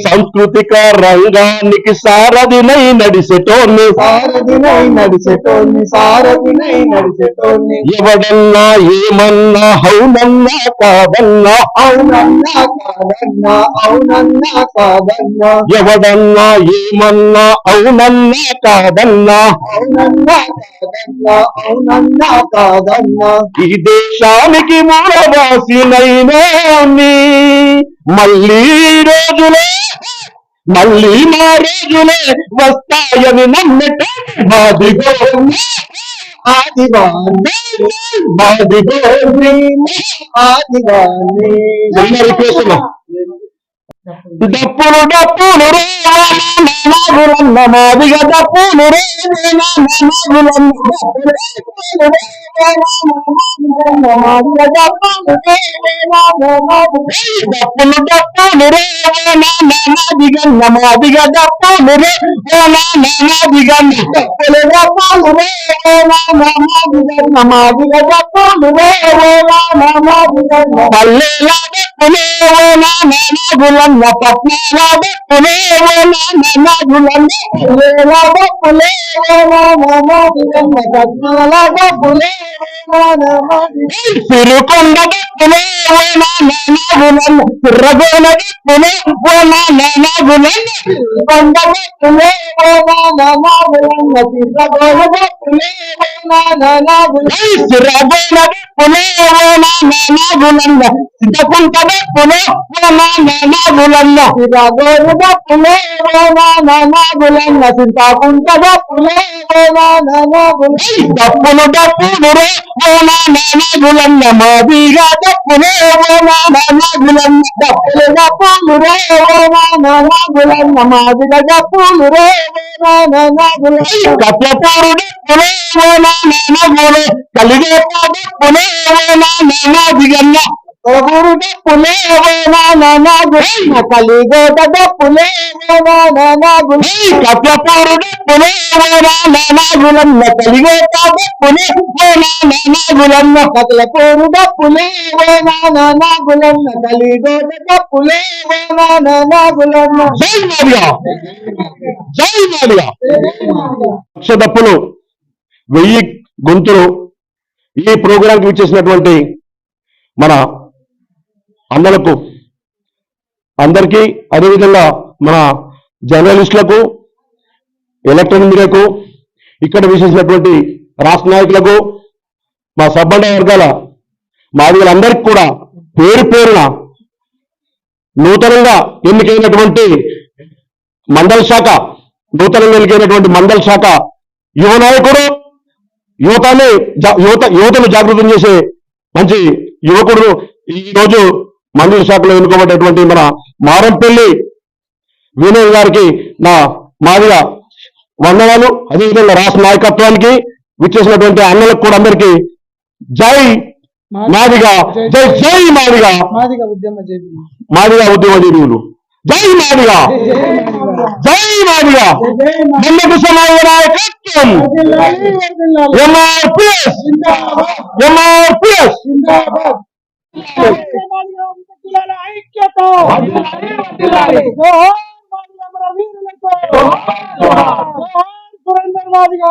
సాంస్కృతిక రంగానికి సారథినై నడిసేటోన్ని ఎవడన్నా ఏమన్నా అవునన్నా కాదన్నా ఎవడన్నా ఏమన్నా అవునన్నా కాదన్నా ఈ దేశానికి మూలవాసినైనా మళ్ళీ రోజులే మళ్ళీ మా రోజులే వస్తాయని నమ్మట మాదిగో డప్పులు డప్పులు నాగులన్న మాదిగ డప్పులు డప్పులు డప్పులు నాదిగన్న మాదిగ డప్పులు పల్లెలా నాగులన్న సిరుకొండ సిర్రగోన డప్పులు డప్పులు మాదిగా కలిగే కలిగోట డప్పులే కప్లపూరు నాగులన్న కలిగోట నాగులన్న కప్లపూరు డప్పులే నాగులన్న కలిగోట డప్పులే నాగులన్న డప్పులు 1000 గొంతులు ఈ ప్రోగ్రాంకి ఇచ్చేసినటువంటి మన అన్నలకు అందరికీ, అదేవిధంగా మన జర్నలిస్టులకు, ఎలక్ట్రానిక్ మీడియాకు, ఇక్కడ విశేషించినటువంటి రాష్ట్ర నాయకులకు, మా సబ్బండ వర్గాల మాదిగలందరికీ కూడా పేరు పేరున నూతనంగా ఎన్నికైనటువంటి మండల శాఖ యువ నాయకుడు, యువతను జాగృతం చేసే మంచి యువకుడు ఈరోజు మండల శాఖలో ఎన్నుకోబడ్డటువంటి మన మారంపల్లి వినయ్ గారికి నా మాదిగా వందనాలు. అదేవిధంగా రాష్ట్ర నాయకత్వానికి విచ్చేసినటువంటి అన్నలకు కూడా అందరికీ జై మాదిగా, జై జై మాదిగా, మాదిగా ఉద్యమ జీవులు, జై మాదిగా, జై మాదిగా, మన్నకు సమాజ నాయకత్వం, ఎంఆర్పిఎస్ ఎంఆర్పిఎస్ ఐక్యత సురేందర్ మాదిగా.